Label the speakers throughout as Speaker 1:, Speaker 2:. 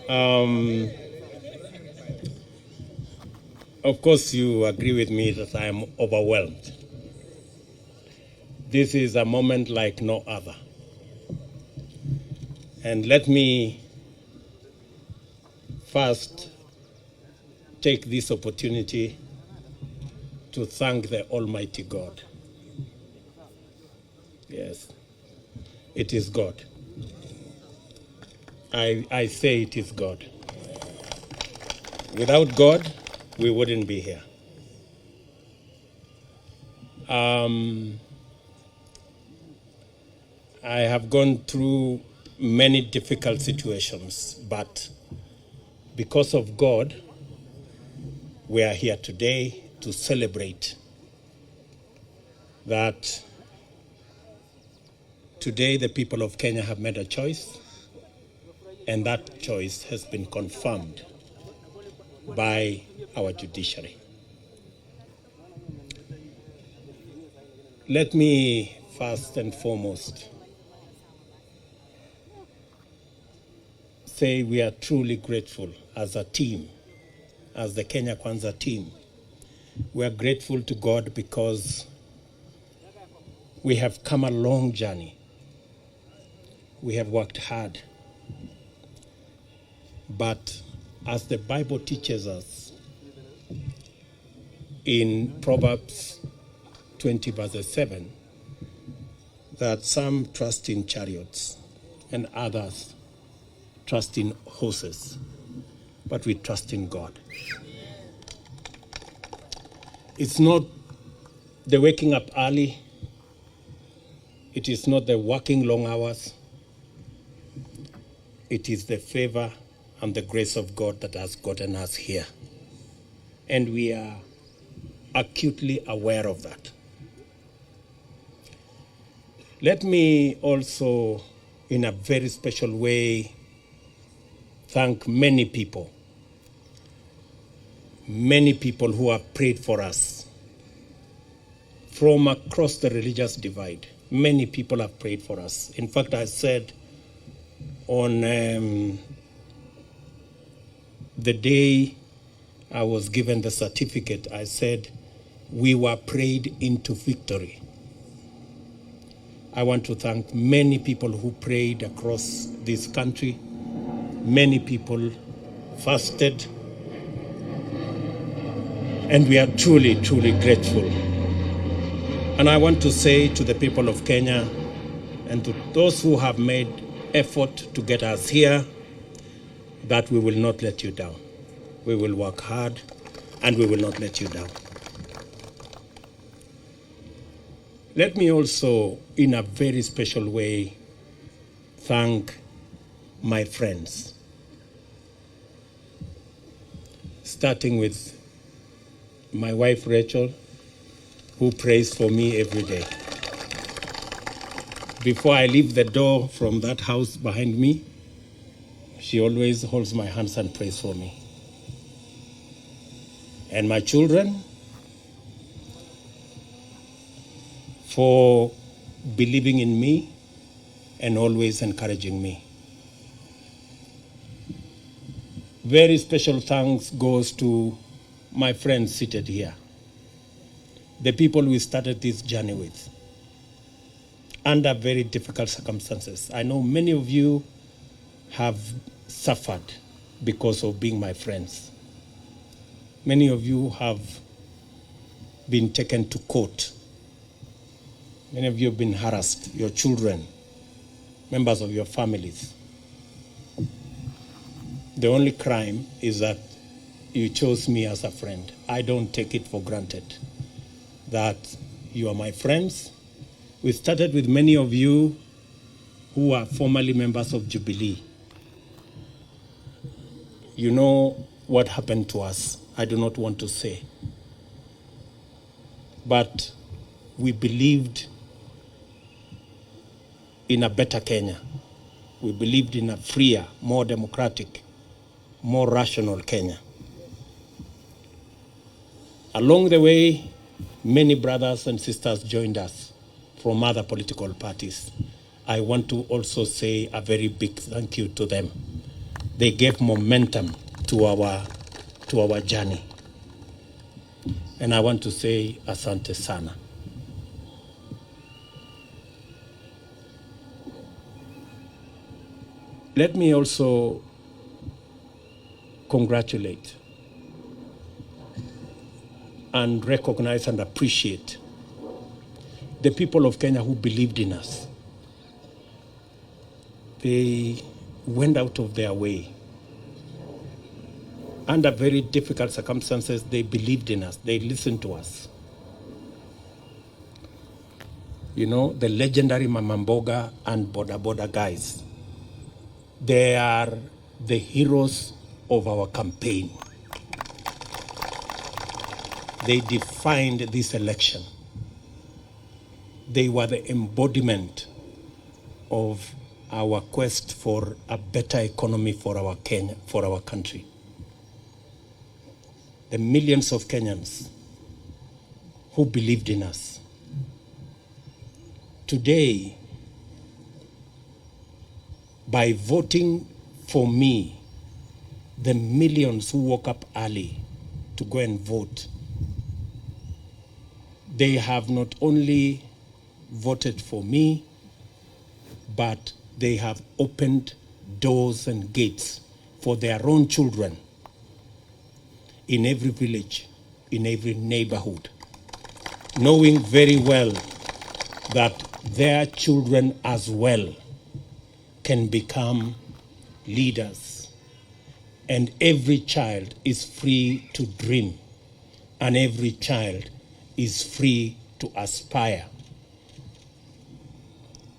Speaker 1: Um, of course, you agree with me that I am overwhelmed. This is a moment like no other. And let me first take this opportunity to thank the Almighty God. Yes, it is God. I say it is God. Without God, we wouldn't be here. I have gone through many difficult situations, but because of God, we are here today to celebrate that today the people of Kenya have made a choice, and that choice has been confirmed by our judiciary. Let me first and foremost say we are truly grateful as a team, as the Kenya Kwanza team. We are grateful to God because we have come a long journey. We have worked hard. But as the Bible teaches us in Proverbs 20 verses 7, that some trust in chariots and others trust in horses, but we trust in God. It's not the waking up early. It is not the working long hours. It is the favor and the grace of God that has gotten us here. And we are acutely aware of that. Let me also, in a very special way, thank many people who have prayed for us from across the religious divide. Many people have prayed for us. In fact, I said on the day I was given the certificate, I said, we were prayed into victory. I want to thank many people who prayed across this country. Many people fasted. And we are truly, truly grateful. And I want to say to the people of Kenya and to those who have made effort to get us here that we will not let you down. We will work hard and we will not let you down. Let me also, in a very special way, thank my friends, starting with my wife Rachel, who prays for me every day. Before I leave the door from that house behind me, she always holds my hands and prays for me. And my children, for believing in me and always encouraging me. Very special thanks goes to my friends seated here, the people we started this journey with, under very difficult circumstances. I know many of you have suffered because of being my friends. Many of you have been taken to court. Many of you have been harassed, your children, members of your families. The only crime is that you chose me as a friend. I don't take it for granted that you are my friends. We started with many of you who are formerly members of Jubilee. You know what happened to us. I do not want to say. But we believed in a better Kenya. We believed in a freer, more democratic, more rational Kenya. Along the way, many brothers and sisters joined us from other political parties. I want to also say a very big thank you to them They gave momentum to our journey. And I want to say asante sana. Let me also congratulate and recognize and appreciate the people of Kenya who believed in us. They went out of their way. Under very difficult circumstances, they believed in us. They listened to us. You know, the legendary Mamamboga and Boda Boda guys, they are the heroes of our campaign. They defined this election. They were the embodiment of our quest for a better economy for our Kenya, for our country. The millions of Kenyans who believed in us. Today, by voting for me, the millions who woke up early to go and vote, they have not only voted for me, but they have opened doors and gates for their own children in every village, in every neighborhood, knowing very well that their children as well can become leaders. And every child is free to dream, and every child is free to aspire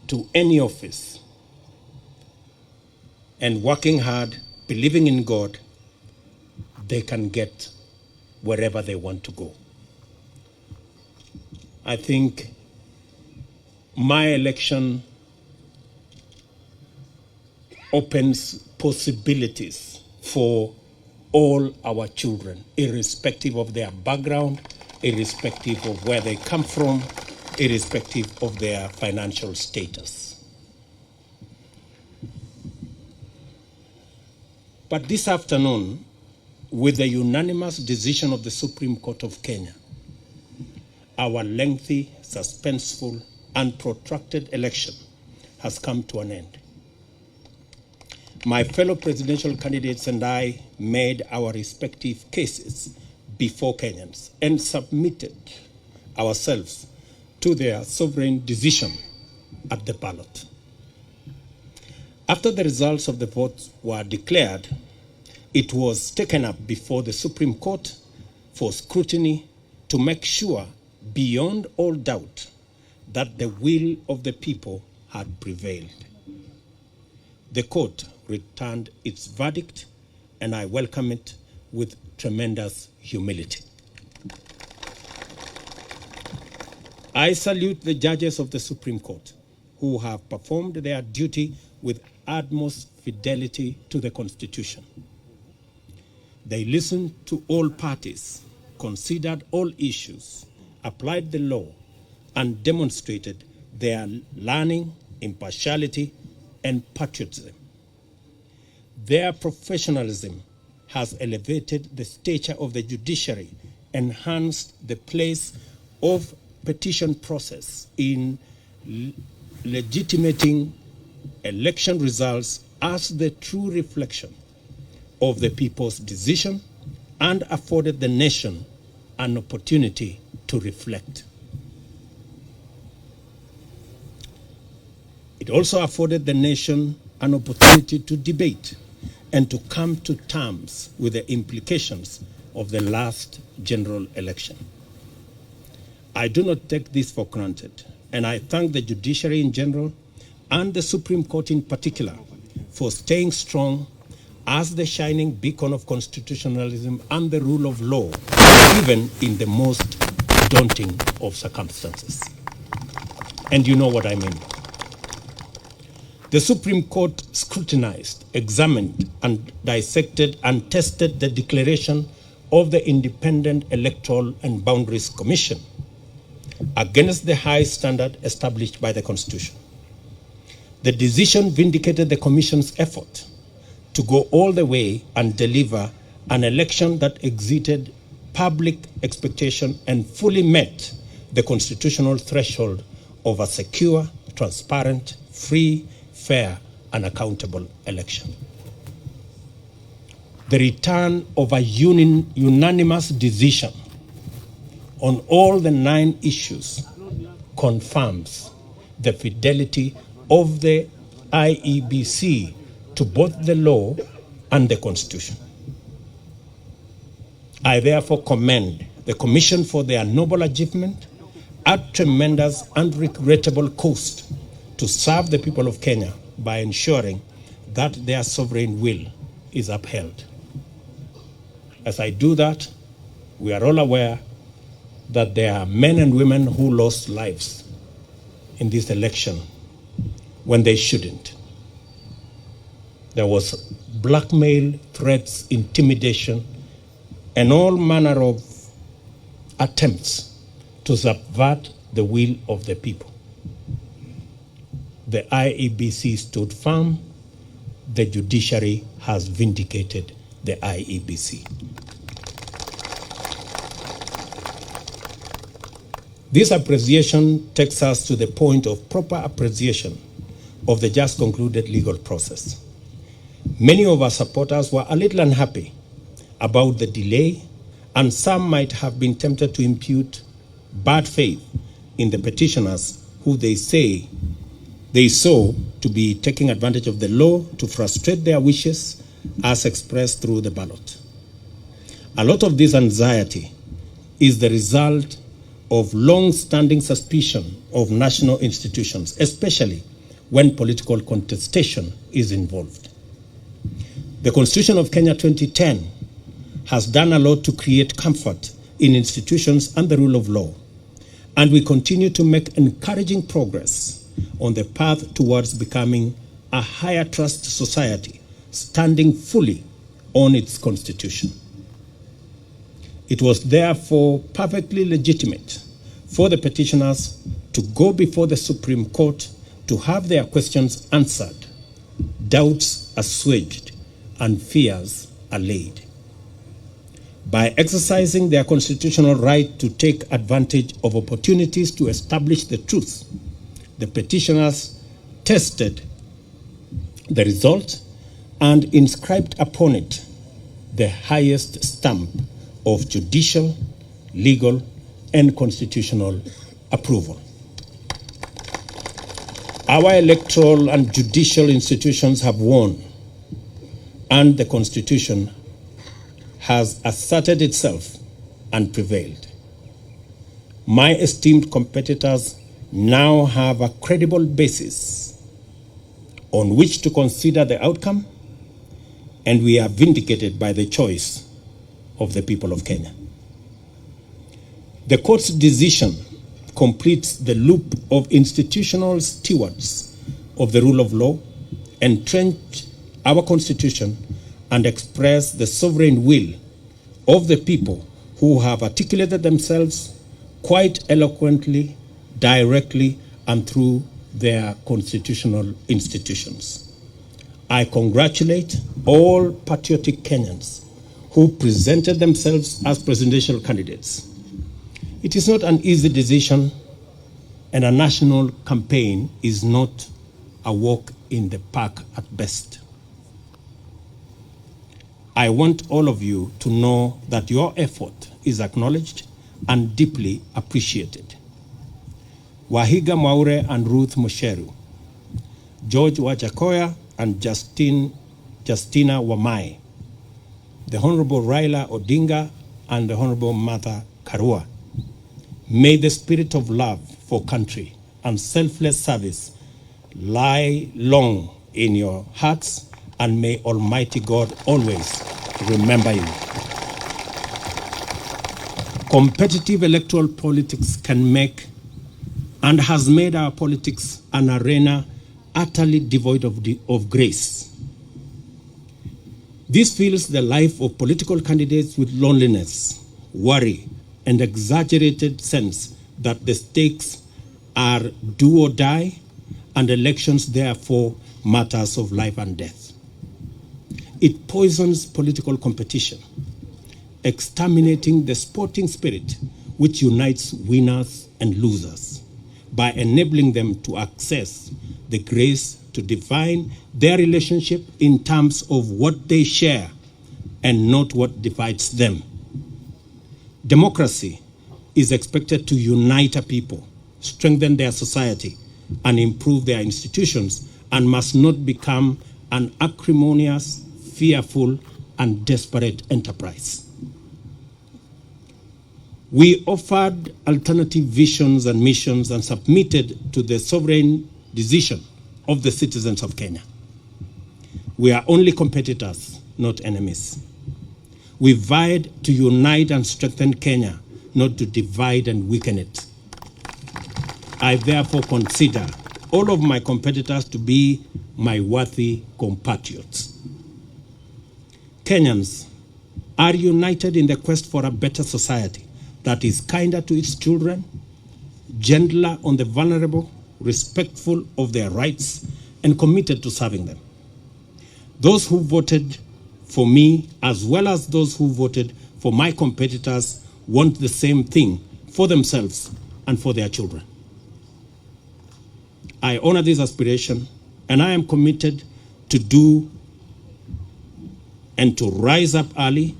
Speaker 1: to any office. And working hard, believing in God, they can get wherever they want to go. I think my election opens possibilities for all our children, irrespective of their background, irrespective of where they come from, irrespective of their financial status. But this afternoon, with the unanimous decision of the Supreme Court of Kenya, our lengthy, suspenseful, and protracted election has come to an end. My fellow presidential candidates and I made our respective cases before Kenyans and submitted ourselves to their sovereign decision at the ballot. After the results of the votes were declared, it was taken up before the Supreme Court for scrutiny to make sure, beyond all doubt, that the will of the people had prevailed. The court returned its verdict, and I welcome it with tremendous humility. I salute the judges of the Supreme Court who have performed their duty with utmost fidelity to the Constitution. They listened to all parties, considered all issues, applied the law, and demonstrated their learning, impartiality, and patriotism. Their professionalism has elevated the stature of the judiciary, enhanced the place of petition process in legitimating election results as the true reflection of the people's decision, and afforded the nation an opportunity to reflect. It also afforded the nation an opportunity to debate and to come to terms with the implications of the last general election. I do not take this for granted, and I thank the judiciary in general and the Supreme Court in particular for staying strong as the shining beacon of constitutionalism and the rule of law, even in the most daunting of circumstances. And you know what I mean. The Supreme Court scrutinized, examined, and dissected and tested the declaration of the Independent Electoral and Boundaries Commission against the high standard established by the Constitution. The decision vindicated the Commission's effort to go all the way and deliver an election that exceeded public expectation and fully met the constitutional threshold of a secure, transparent, free, fair, and accountable election. The return of a unanimous decision on all the 9 issues confirms the fidelity of the IEBC to both the law and the Constitution. I therefore commend the Commission for their noble achievement at tremendous and regrettable cost to serve the people of Kenya by ensuring that their sovereign will is upheld. As I do that, we are all aware that there are men and women who lost lives in this election when they shouldn't. There was blackmail, threats, intimidation, and all manner of attempts to subvert the will of the people. The IEBC stood firm. The judiciary has vindicated the IEBC. This appreciation takes us to the point of proper appreciation of the just concluded legal process. Many of our supporters were a little unhappy about the delay, and some might have been tempted to impute bad faith in the petitioners who they saw to be taking advantage of the law to frustrate their wishes as expressed through the ballot. A lot of this anxiety is the result of long-standing suspicion of national institutions, especially when political contestation is involved. The Constitution of Kenya 2010 has done a lot to create comfort in institutions and the rule of law, and we continue to make encouraging progress on the path towards becoming a higher trust society, standing fully on its constitution. It was therefore perfectly legitimate for the petitioners to go before the Supreme Court to have their questions answered, doubts assuaged, and fears allayed. By exercising their constitutional right to take advantage of opportunities to establish the truth, the petitioners tested the result and inscribed upon it the highest stamp of judicial, legal, and constitutional approval. Our electoral and judicial institutions have won, and the Constitution has asserted itself and prevailed. My esteemed competitors now have a credible basis on which to consider the outcome, and we are vindicated by the choice of the people of Kenya. The court's decision completes the loop of institutional stewards of the rule of law, entrench our Constitution, and express the sovereign will of the people who have articulated themselves quite eloquently, directly, and through their constitutional institutions. I congratulate all patriotic Kenyans who presented themselves as presidential candidates. It is not an easy decision, and a national campaign is not a walk in the park at best. I want all of you to know that your effort is acknowledged and deeply appreciated. Wahiga Mwaure and Ruth Musheru, George Wajakoya and Justina Wamai, the Honorable Raila Odinga and the Honorable Martha Karua. May the spirit of love for country and selfless service lie long in your hearts, and may Almighty God always remember you. Competitive electoral politics can make and has made our politics an arena utterly devoid of grace. This fills the life of political candidates with loneliness, worry, and exaggerated sense that the stakes are do or die, and elections therefore matters of life and death. It poisons political competition, exterminating the sporting spirit which unites winners and losers by enabling them to access the grace to define their relationship in terms of what they share and not what divides them. Democracy is expected to unite a people, strengthen their society, and improve their institutions, and must not become an acrimonious, fearful, and desperate enterprise. We offered alternative visions and missions and submitted to the sovereign decision of the citizens of Kenya. We are only competitors, not enemies. We vied to unite and strengthen Kenya, not to divide and weaken it. I therefore consider all of my competitors to be my worthy compatriots. Kenyans are united in the quest for a better society that is kinder to its children, gentler on the vulnerable, respectful of their rights, and committed to serving them. Those who voted for me, as well as those who voted for my competitors, want the same thing for themselves and for their children. I honor this aspiration, and I am committed to do and to rise up early,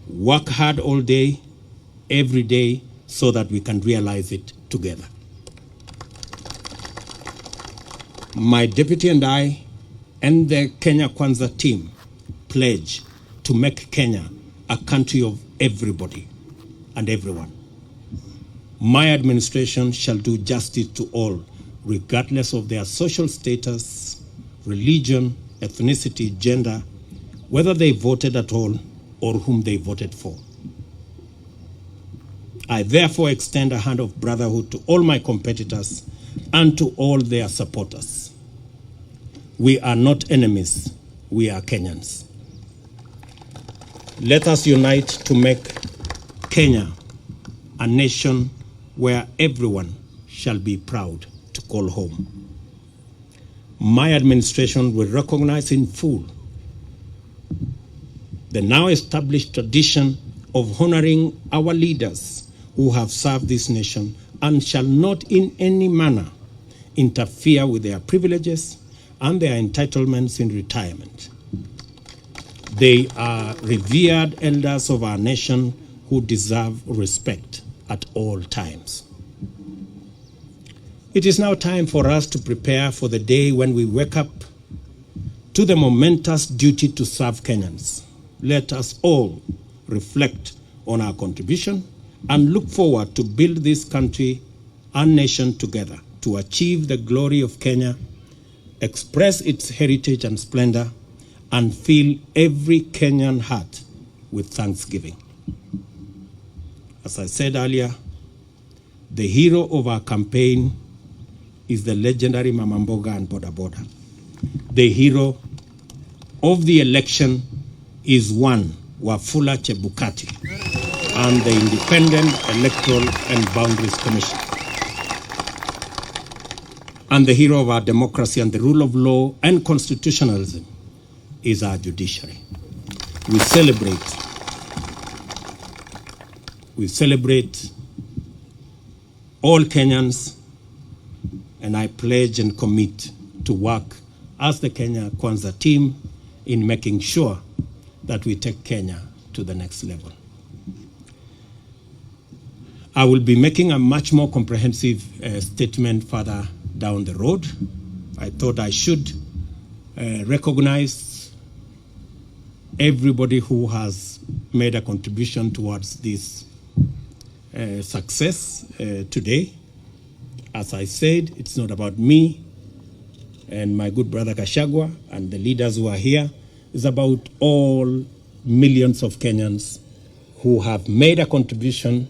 Speaker 1: work hard all day, every day, so that we can realize it together. My deputy and I and the Kenya Kwanza team pledge to make Kenya a country of everybody and everyone. My administration shall do justice to all, regardless of their social status, religion, ethnicity, gender, whether they voted at all or whom they voted for. I therefore extend a hand of brotherhood to all my competitors and to all their supporters. We are not enemies, we are Kenyans. Let us unite to make Kenya a nation where everyone shall be proud to call home. My administration will recognize in full the now established tradition of honoring our leaders who have served this nation and shall not in any manner interfere with their privileges and their entitlements in retirement. They are revered elders of our nation who deserve respect at all times. It is now time for us to prepare for the day when we wake up to the momentous duty to serve Kenyans. Let us all reflect on our contribution and look forward to build this country and nation together to achieve the glory of Kenya, express its heritage and splendor, and fill every Kenyan heart with thanksgiving. As I said earlier, the hero of our campaign is the legendary Mama Mboga and Boda Boda. The hero of the election is one Wafula Chebukati and the Independent Electoral and Boundaries Commission. And the hero of our democracy and the rule of law and constitutionalism is our judiciary. We celebrate all Kenyans, and I pledge and commit to work as the Kenya Kwanza team in making sure that we take Kenya to the next level. I will be making a much more comprehensive statement further down the road. I thought I should recognize everybody who has made a contribution towards this success today. As I said, it's not about me and my good brother Gachagua and the leaders who are here. It's about all millions of Kenyans who have made a contribution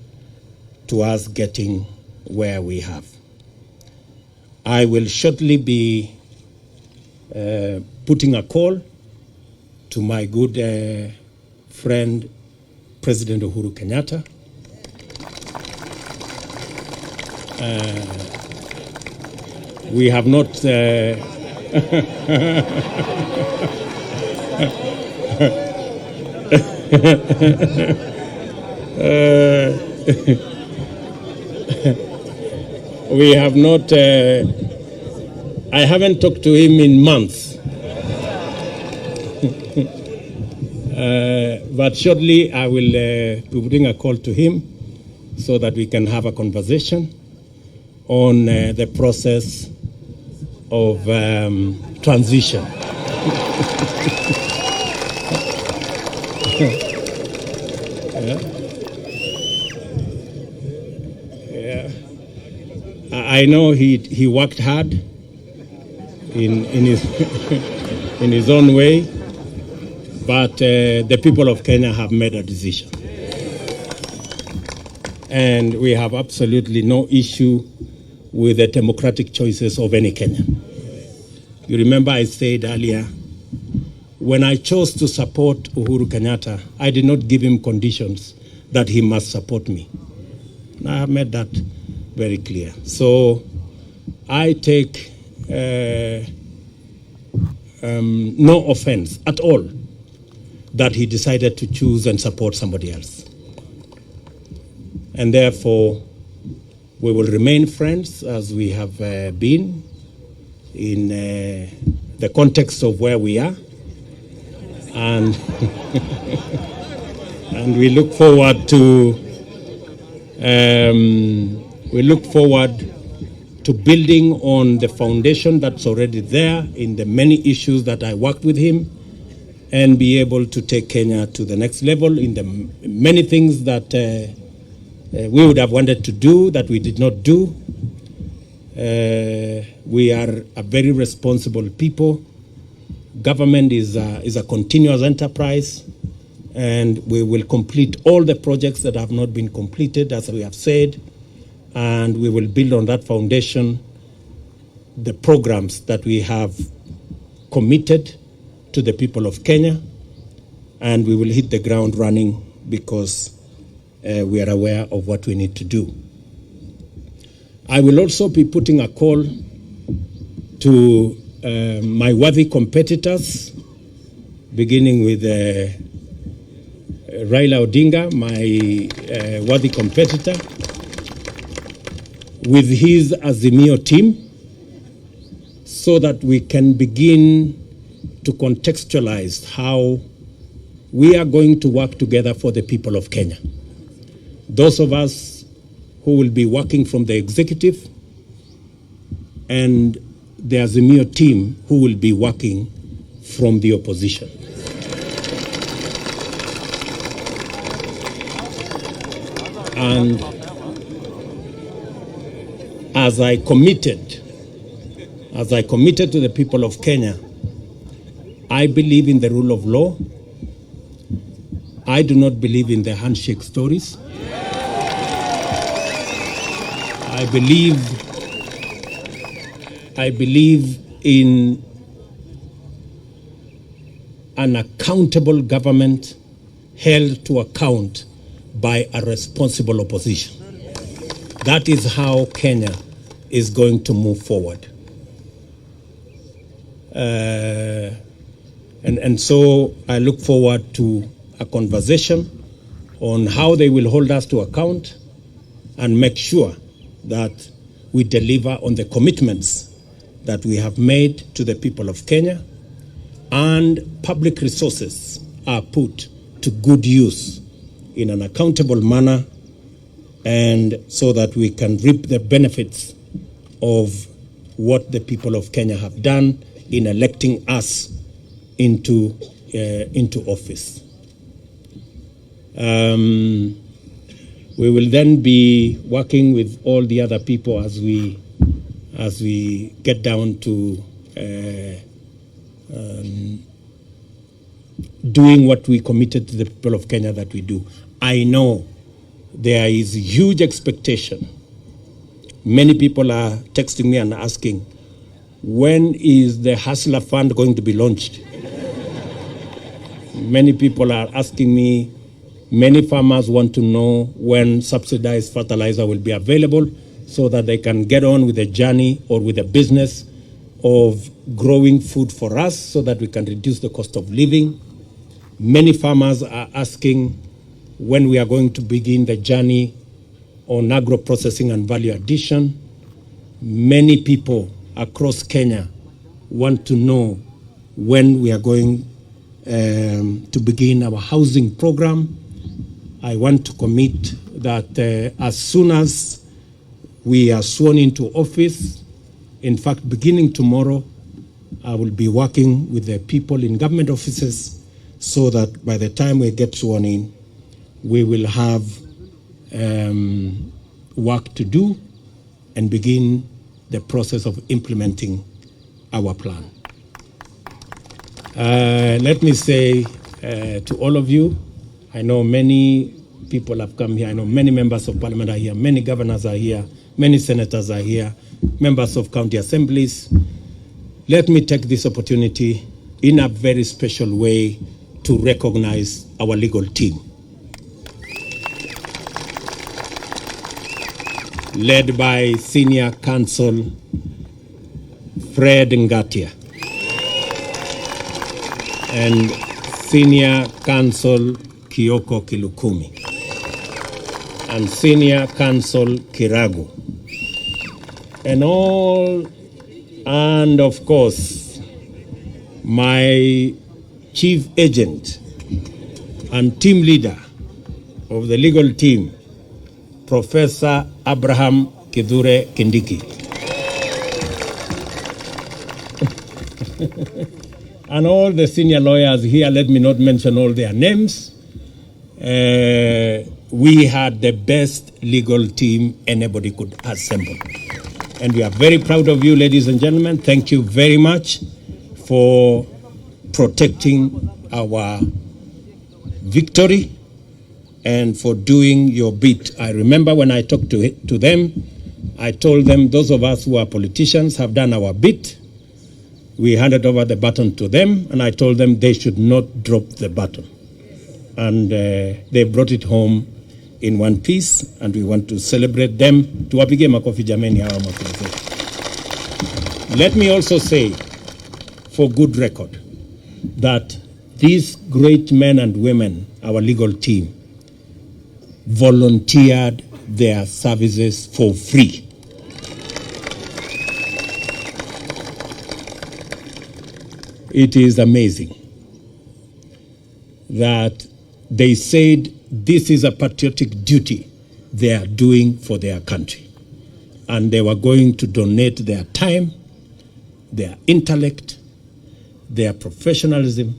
Speaker 1: to us getting where we have. I will shortly be putting a call to my good friend, President Uhuru Kenyatta. We have not We have not, I haven't talked to him in months. But shortly I will bring a call to him so that we can have a conversation on the process of transition. I know he worked hard in his in his own way, but the people of Kenya have made a decision, and we have absolutely no issue with the democratic choices of any Kenyan. You remember I said earlier, when I chose to support Uhuru Kenyatta, I did not give him conditions that he must support me. I have made that very clear. So I take no offense at all that he decided to choose and support somebody else. And therefore, we will remain friends as we have been in the context of where we are. And, and we look forward to building on the foundation that's already there in the many issues that I worked with him, and be able to take Kenya to the next level in the many things that we would have wanted to do that we did not do. We are a very responsible people. Government is a continuous enterprise, and we will complete all the projects that have not been completed, as we have said, and we will build on that foundation the programs that we have committed to the people of Kenya, and we will hit the ground running because we are aware of what we need to do. I will also be putting a call to my worthy competitors, beginning with Raila Odinga, my worthy competitor, with his Azimio team, so that we can begin to contextualize how we are going to work together for the people of Kenya. Those of us who will be working from the executive, and the Azimio team who will be working from the opposition. And as I committed to the people of Kenya, I believe in the rule of law. I do not believe in the handshake stories. I believe in an accountable government held to account by a responsible opposition. That is how Kenya is going to move forward. And so I look forward to a conversation on how they will hold us to account and make sure that we deliver on the commitments that we have made to the people of Kenya, and public resources are put to good use in an accountable manner, and so that we can reap the benefits of what the people of Kenya have done in electing us into office. We will then be working with all the other people as we get down to doing what we committed to the people of Kenya that we do. I know there is huge expectation. Many people are texting me and asking, when is the Hustler Fund going to be launched? Many people are asking me, many farmers want to know when subsidized fertilizer will be available so that they can get on with the journey or with the business of growing food for us so that we can reduce the cost of living. Many farmers are asking when we are going to begin the journey on agro-processing and value addition. Many people across Kenya want to know when we are going to begin our housing program. I want to commit that as soon as we are sworn into office, in fact, beginning tomorrow, I will be working with the people in government offices so that by the time we get sworn in, we will have work to do and begin the process of implementing our plan. Let me say to all of you, I know many people have come here. I know many members of parliament are here, many governors are here, many senators are here, members of county assemblies. Let me take this opportunity in a very special way to recognize our legal team, led by Senior Counsel Fred Ngatia and Senior Counsel Kioko Kilukumi and Senior Counsel Kiragu, and of course my chief agent and team leader of the legal team, Professor Abraham Kidhure Kindiki. And all the senior lawyers here, let me not mention all their names. We had the best legal team anybody could assemble. And we are very proud of you, ladies and gentlemen. Thank you very much for protecting our victory and for doing your bit. I remember when I talked to them, I told them those of us who are politicians have done our bit. We handed over the baton to them, and I told them they should not drop the baton. And they brought it home in one piece, and we want to celebrate them. Tuwapige makofi jameni hawa makofi. Let me also say, for good record, that these great men and women, our legal team, volunteered their services for free. It is amazing that they said this is a patriotic duty they are doing for their country. And they were going to donate their time, their intellect, their professionalism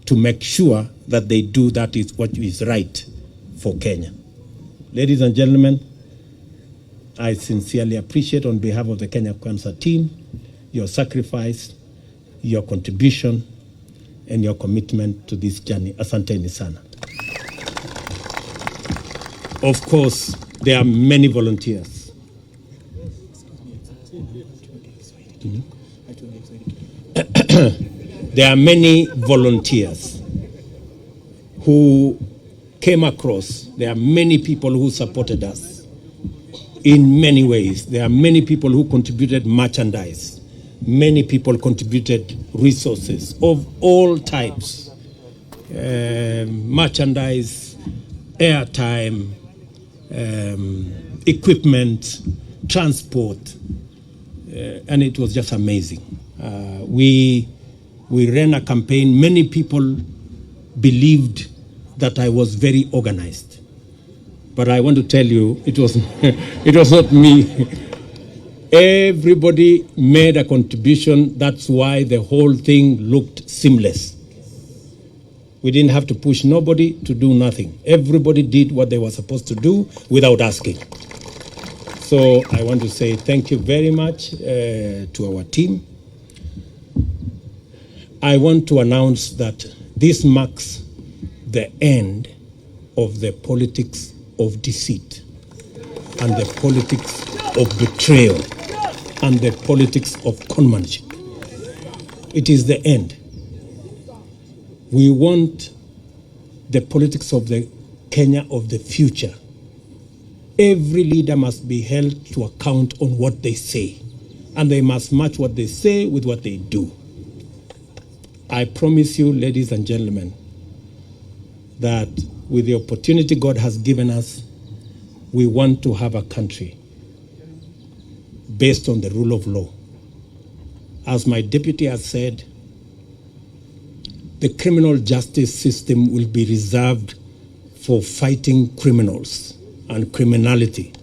Speaker 1: to make sure that they do that is what is right for Kenya. Ladies and gentlemen, I sincerely appreciate on behalf of the Kenya Kwanza team your sacrifice, your contribution, and your commitment to this journey. Asanteni sana. Of course, there are many volunteers. There are many volunteers who came across. There are many people who supported us in many ways. There are many people who contributed merchandise. Many people contributed resources of all types, merchandise, airtime, equipment, transport, and it was just amazing. We ran a campaign. Many people believed that I was very organized, but I want to tell you, it was it was not me. Everybody made a contribution. That's why the whole thing looked seamless. We didn't have to push nobody to do nothing. Everybody did what they were supposed to do without asking. So I want to say thank you very much to our team. I want to announce that this marks the end of the politics of deceit and the politics of betrayal and the politics of conmanship. It is the end. We want the politics of the Kenya of the future. Every leader must be held to account on what they say and they must match what they say with what they do. I promise you, ladies and gentlemen, that with the opportunity God has given us, we want to have a country based on the rule of law. As my deputy has said, the criminal justice system will be reserved for fighting criminals and criminality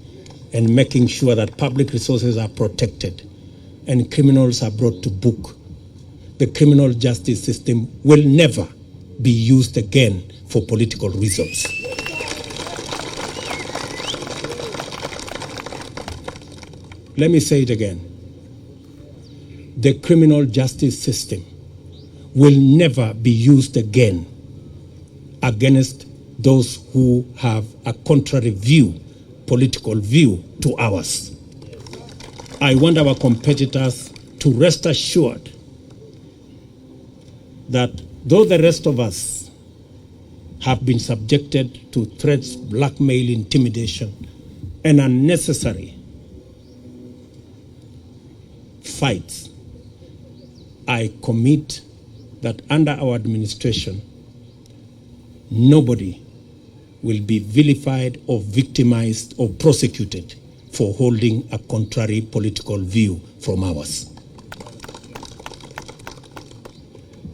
Speaker 1: and making sure that public resources are protected and criminals are brought to book. The criminal justice system will never be used again for political reasons. Let me say it again. The criminal justice system will never be used again against those who have a contrary view, political view to ours. I want our competitors to rest assured that though the rest of us have been subjected to threats, blackmail, intimidation, and unnecessary fights, I commit that under our administration, nobody will be vilified or victimized or prosecuted for holding a contrary political view from ours.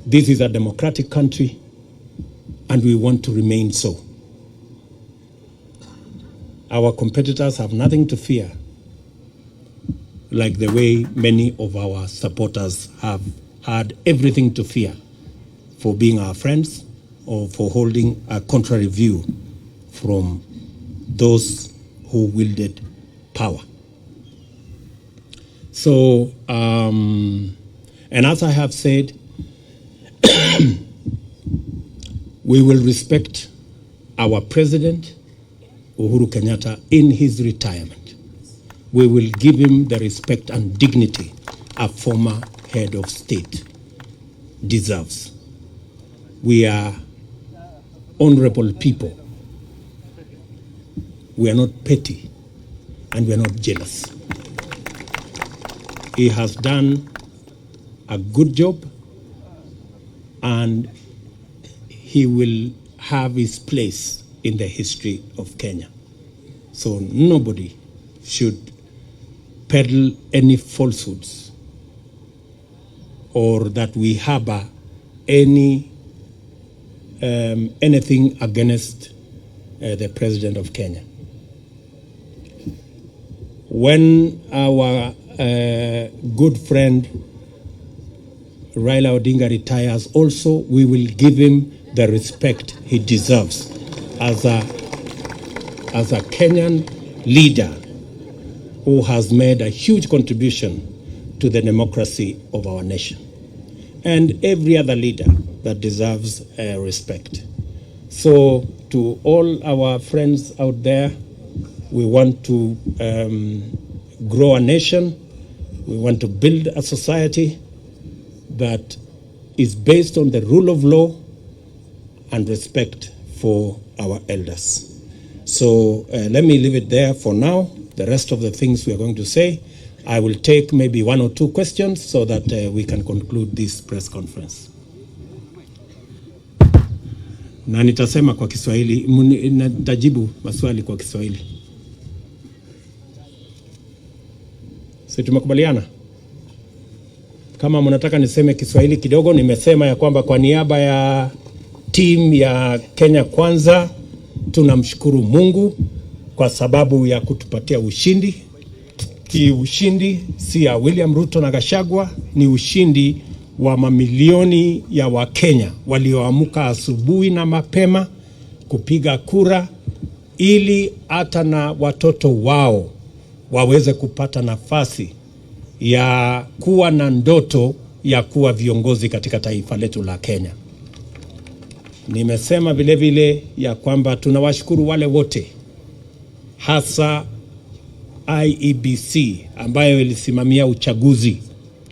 Speaker 1: This is a democratic country, and we want to remain so. Our competitors have nothing to fear, like the way many of our supporters have had everything to fear for being our friends or for holding a contrary view from those who wielded power. So, and as I have said, we will respect our President, Uhuru Kenyatta, in his retirement. We will give him the respect and dignity a former head of state deserves. We are honorable people. We are not petty, and we are not jealous. He has done a good job, and he will have his place in the history of Kenya. So nobody should peddle any falsehoods or that we harbor anything against the President of Kenya. When our good friend Raila Odinga retires also, we will give him the respect he deserves as a Kenyan leader who has made a huge contribution to the democracy of our nation, and every other leader that deserves respect. So to all our friends out there, we want to grow a nation. We want to build a society that is based on the rule of law and respect for our elders. So let me leave it there for now. The rest of the things we are going to say, I will take maybe one or two questions so that we can conclude this press conference. Na nitasema kwa Kiswahili, nitajibu maswali kwa Kiswahili. Sisi tumekubaliana? Kama mnataka niseme Kiswahili kidogo, nimesema ya kwamba kwa niaba ya team ya Kenya Kwanza tunamshukuru Mungu kwa sababu ya kutupatia ushindi. Hii ushindi si ya William Ruto na Gachagua, ni ushindi wa mamilioni ya Wakenya walioamka asubuhi na mapema kupiga kura ili hata na watoto wao waweze kupata nafasi ya kuwa na ndoto ya kuwa viongozi katika taifa letu la Kenya. Nimesema vile vile ya kwamba tunawashukuru wale wote, hasa IEBC ambayo ilisimamia uchaguzi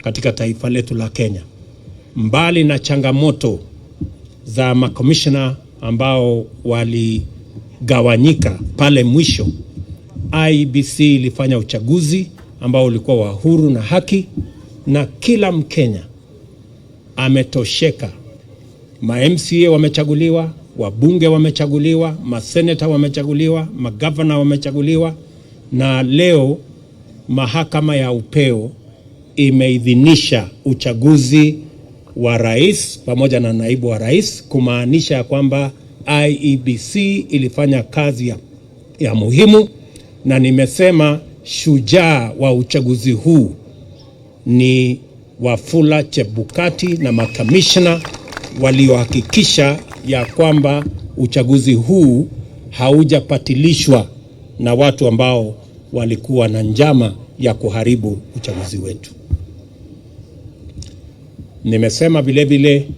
Speaker 1: katika taifa letu la Kenya. Mbali na changamoto za makomishona ambao waligawanyika pale mwisho, IEBC ilifanya uchaguzi ambao ulikuwa wa huru na haki, na kila Mkenya ametosheka. Ma-MCA wamechaguliwa, wabunge wamechaguliwa, maseneta wamechaguliwa, magavana wamechaguliwa, na leo mahakama ya upeo imeidhinisha uchaguzi wa rais pamoja na naibu wa rais, kumaanisha ya kwamba IEBC ilifanya kazi ya muhimu, na nimesema shujaa wa uchaguzi huu ni Wafula Chebukati na makamishna waliohakikisha ya kwamba uchaguzi huu haujapatilishwa na watu ambao walikuwa na njama ya kuharibu uchaguzi wetu. Nimesema vile vile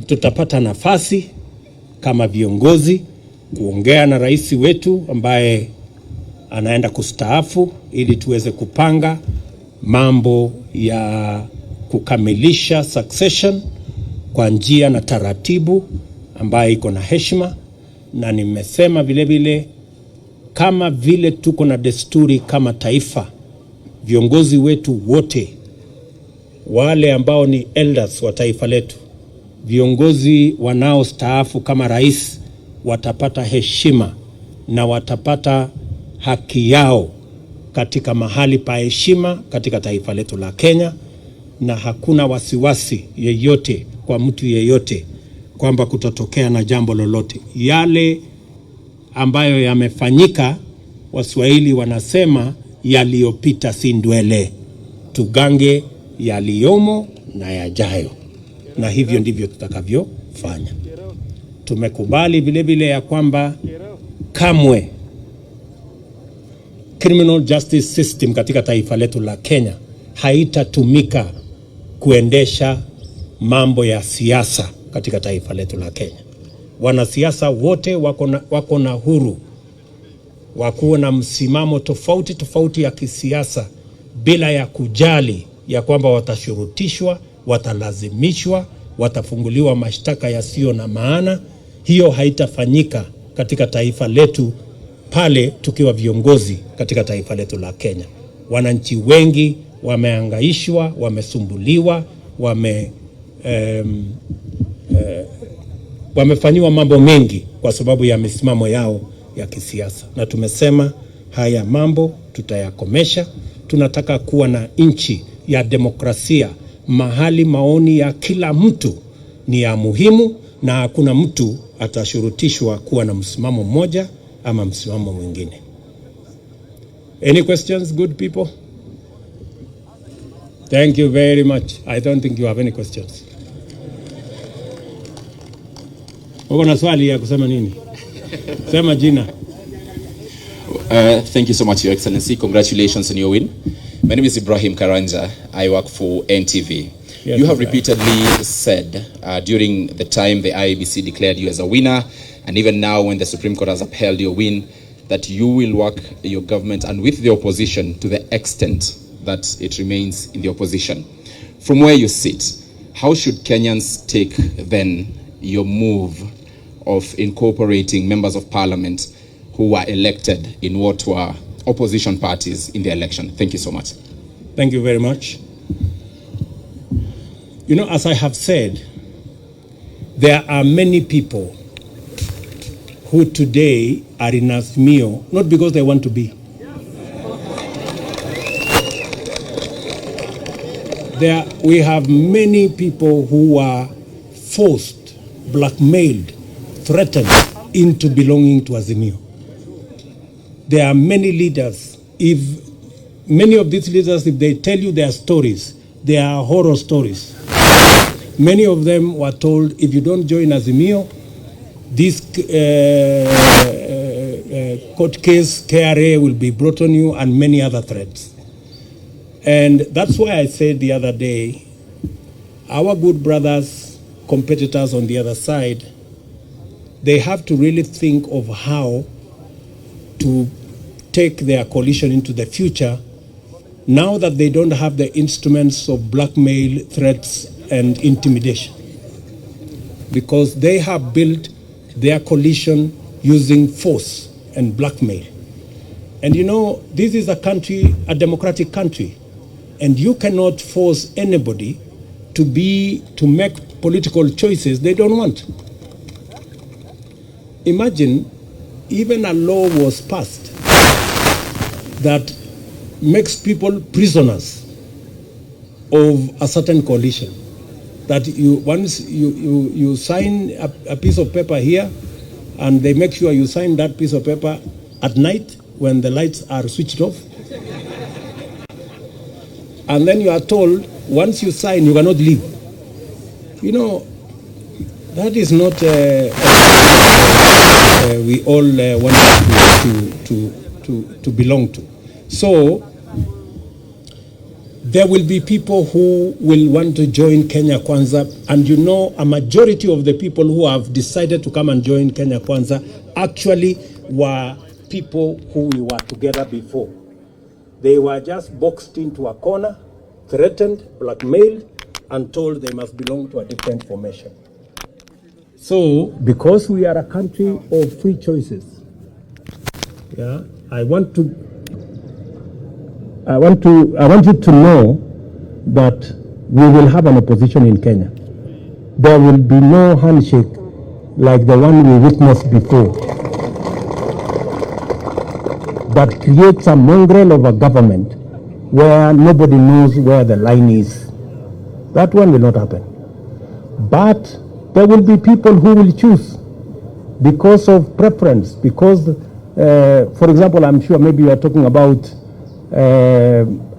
Speaker 1: tutapata nafasi kama viongozi kuongea na rais wetu ambaye anaenda kustaafu, ili tuweze kupanga mambo ya kukamilisha succession kwa njia na taratibu ambaye iko na heshima. Na nimesema vile vile kama vile tuko na desturi kama taifa, viongozi wetu wote wale ambao ni elders wa taifa letu, viongozi wanaostaafu kama rais, watapata heshima na watapata haki yao katika mahali pa heshima katika taifa letu la Kenya, na hakuna wasiwasi yeyote kwa mtu yeyote kwamba kutatokea na jambo lolote. Yale ambayo yamefanyika, Waswahili wanasema yaliyopita si ndwele, tugange yaliyomo na yajayo, na hivyo ndivyo tutakavyofanya. Tumekubali vile vile ya kwamba kamwe criminal justice system katika taifa letu la Kenya haitatumika kuendesha mambo ya siasa katika taifa letu la Kenya. Wanasiasa wote wako na huru wakuwa na msimamo tofauti ya kisiasa, bila ya kujali ya kwamba watashurutishwa, watalazimishwa, watafunguliwa mashtaka yasiyo na maana. Hiyo haitafanyika katika taifa letu pale tukiwa viongozi katika taifa letu la Kenya. Wananchi wengi wameangaishwa, wamesumbuliwa, wamefanyiwa mambo mengi kwa sababu ya misimamo yao ya kisiasa, na tumesema haya mambo tutayakomesha. Tunataka kuwa na nchi ya demokrasia, mahali maoni ya kila mtu ni ya muhimu na hakuna mtu atashurutishwa kuwa na msimamo mmoja ama msimamo mwingine. Any questions, good people? Thank you very much. I don't think you have any questions. Uko na swali ya kusema nini? Sema jina.
Speaker 2: Thank you so much, Your Excellency. Congratulations on your win. My name is Ibrahim Karanja. I work for NTV. Yes, you have repeatedly said during the time the IEBC declared you as a winner, and even now when the Supreme Court has upheld your win, that you will work your government and with the opposition to the extent that it remains in the opposition. From where you sit, how should Kenyans take then your move of incorporating members of parliament who were elected in what were opposition parties in the election? Thank you so much.
Speaker 1: Thank you very much. You know, as I have said, there are many people who today are in Azimio, not because they want to be. We have many people who are forced, blackmailed, threatened into belonging to Azimio. There are many leaders. If many of these leaders, if they tell you their stories, they are horror stories. Many of them were told, if you don't join Azimio, this court case, KRA will be brought on you, and many other threats. And that's why I said the other day, our good brothers, competitors on the other side, they have to really think of how to take their coalition into the future now that they don't have the instruments of blackmail, threats, and intimidation. Because they have built their coalition using force and blackmail. And you know, this is a country, a democratic country, and you cannot force anybody to make political choices they don't want. Imagine even a law was passed that makes people prisoners of a certain coalition. That once you sign a piece of paper here, and they make sure you sign that piece of paper at night when the lights are switched off. And then you are told, once you sign, you cannot leave. You know, that is not we all want to belong to. So there will be people who will want to join Kenya Kwanza, and you know, a majority of the people who have decided to come and join Kenya Kwanza actually were people who we were together before. They were just boxed into a corner, threatened, blackmailed, and told they must belong to a different formation. So, because we are a country of free choices, yeah, I want you to know that we will have an opposition in Kenya. There will be no handshake like the one we witnessed before, that creates a mongrel of a government where nobody knows where the line is. That one will not happen. But there will be people who will choose because of preference, because, for example, I'm sure maybe you are talking about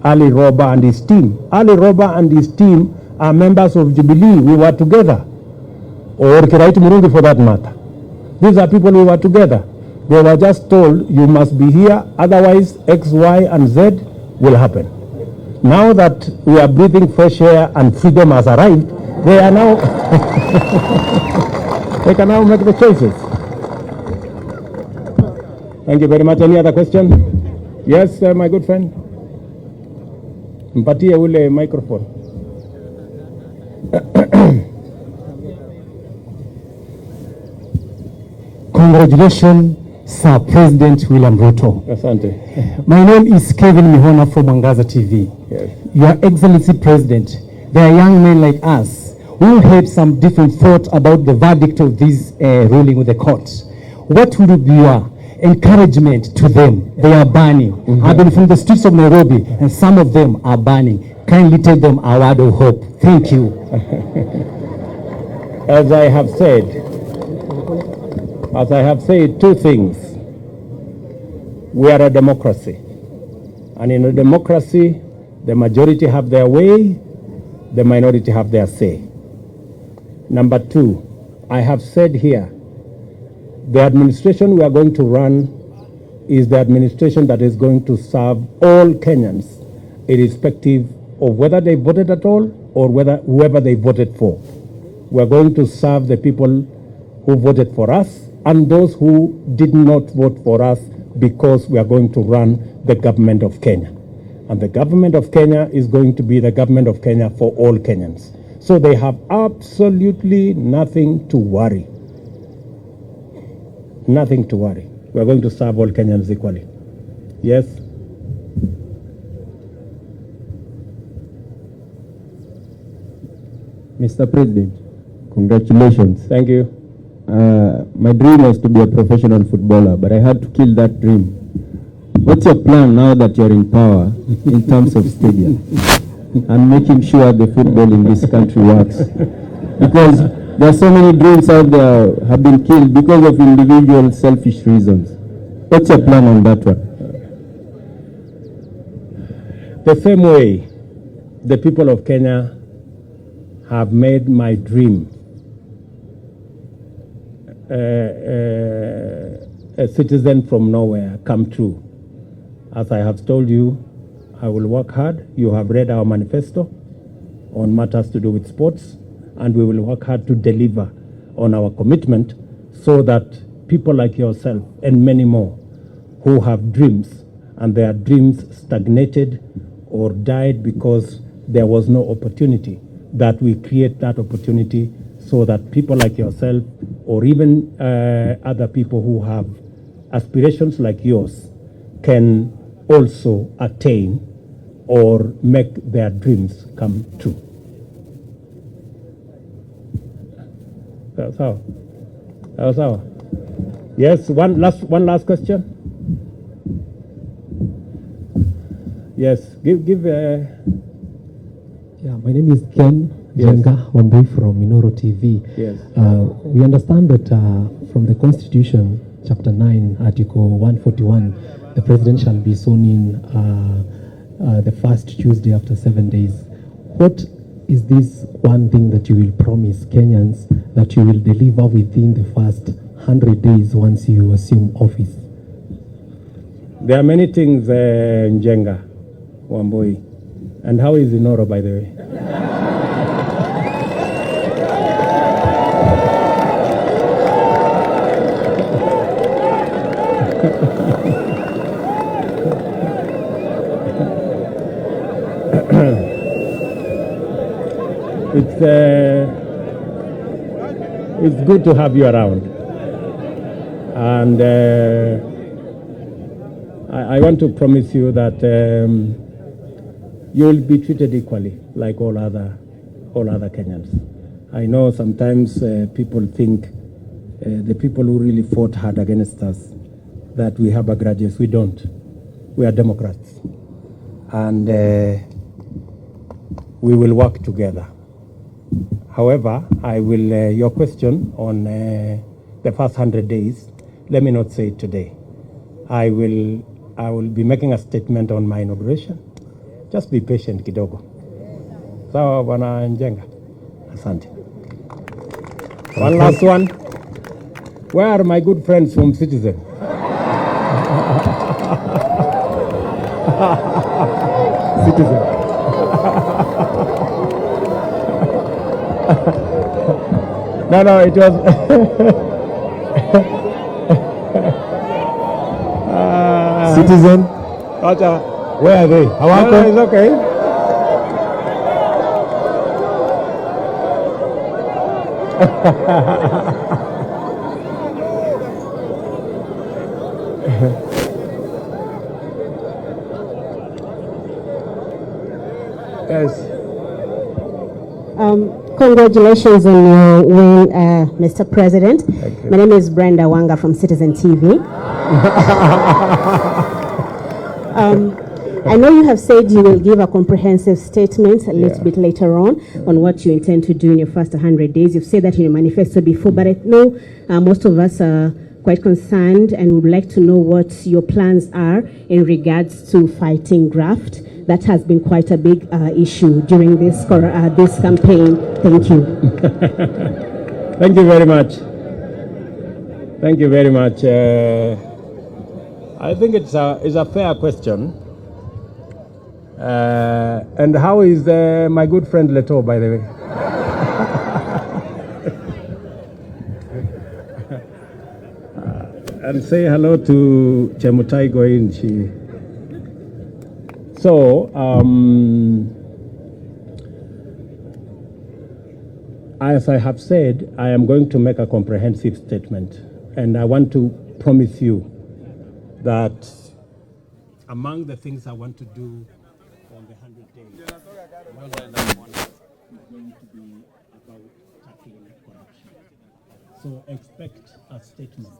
Speaker 1: Ali Roba and his team. Ali Roba and his team are members of Jubilee. We were together. Or Kiraitu Murungi for that matter. These are people who were together. They were just told, you must be here, otherwise X, Y, and Z will happen. Now that we are breathing fresh air and freedom has arrived, they are now, they can now make the choices. Thank you very much. Any other question? Yes, my good friend. Mpatie ule microphone.
Speaker 3: Congratulations, Sir President William Ruto.
Speaker 1: Asante.
Speaker 3: My name is Kevin Mihona from Mwangaza TV.
Speaker 1: Yes.
Speaker 3: Your Excellency President, there are young men like us who had some different thoughts about the verdict of this ruling with the court. What would be your encouragement to them? They are burning. I've been from the streets of Nairobi, and some of them are burning. Kindly tell them a word of hope. Thank you.
Speaker 1: As I have said, two things. We are a democracy. And in a democracy, the majority have their way, the minority have their say. Number two, I have said here, the administration we are going to run is the administration that is going to serve all Kenyans, irrespective of whether they voted at all or whoever they voted for. We are going to serve the people who voted for us and those who did not vote for us, because we are going to run the government of Kenya. And the government of Kenya is going to be the government of Kenya for all Kenyans. So they have absolutely nothing to worry. Nothing to worry. We are going to serve all Kenyans equally. Yes?
Speaker 4: Mr. President, congratulations.
Speaker 1: Thank you.
Speaker 4: My dream was to be a professional footballer, but I had to kill that dream. What's your plan now that you're in power in terms of stadium and making sure the football in this country works? Because there are so many dreams out there have been killed because of individual selfish reasons. What's your plan on that one?
Speaker 1: The same way the people of Kenya have made my dream a citizen from nowhere come true. As I have told you, I will work hard. You have read our manifesto on matters to do with sports, and we will work hard to deliver on our commitment so that people like yourself and many more who have dreams and their dreams stagnated or died because there was no opportunity, that we create that opportunity so that people like yourself or even other people who have aspirations like yours can also attain or make their dreams come true. Sawa. Sawa. Yes, one last question. Yes, give.
Speaker 3: Yeah, my name is Ken Jenga Wambui from Minoro TV.
Speaker 1: Yes.
Speaker 3: We understand that from the Constitution, Chapter 9, Article 141, the President shall be sworn in the first Tuesday after 7 days. What is this one thing that you will promise Kenyans that you will deliver within the first 100 days once you assume office?
Speaker 1: There are many things, Njenga Wambui. And how is Inoro, by the way? It's good to have you around, and I want to promise you that you will be treated equally like all other Kenyans. I know sometimes people think the people who really fought hard against us that we have a grudges. We don't. We are Democrats, and we will work together. However, I will, your question on the first 100 days, let me not say it today. I will be making a statement on my inauguration. Just be patient kidogo. Sawa Bwana Njenga. Asante. One last one. Where are my good friends from Citizen? Citizen. No, it was.
Speaker 3: Citizen,
Speaker 1: Where are they? No, it's okay. Yes.
Speaker 5: Congratulations on your win, Mr. President. My name is Brenda Wanga from Citizen TV. I know you have said you will give a comprehensive statement a little bit later on what you intend to do in your first 100 days. You've said that in your manifesto before, but I know most of us are quite concerned and would like to know what your plans are in regards to fighting graft. That has been quite a big issue during this campaign. Thank you.
Speaker 1: Thank you very much. Thank you very much. I think it's a fair question. And how is my good friend Leto, by the way? And say hello to Chemutai Goinchi. So, as I have said, I am going to make a comprehensive statement, and I want to promise you that among the things I want to do on the 100 days, one is going to be about tackling corruption. So expect a statement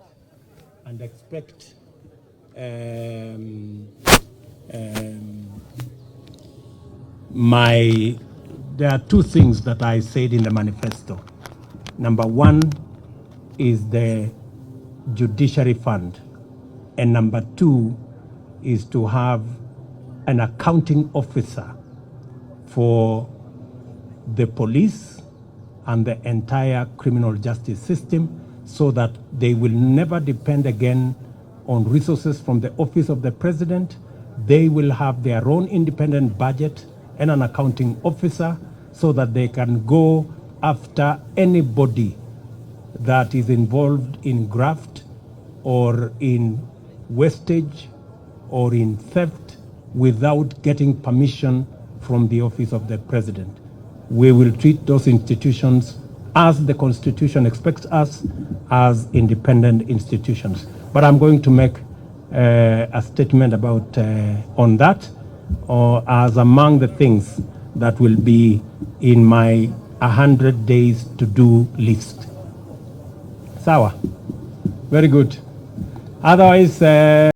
Speaker 1: and expect there are two things that I said in the manifesto. Number one is the judiciary fund, and number two is to have an accounting officer for the police and the entire criminal justice system, so that they will never depend again on resources from the office of the president. They will have their own independent budget and an accounting officer, so that they can go after anybody that is involved in graft or in wastage or in theft without getting permission from the office of the president. We will treat those institutions as the Constitution expects us, as independent institutions. But I'm going to make a statement about on that, or as among the things that will be in my 100 days to do list. Sawa, very good. Otherwise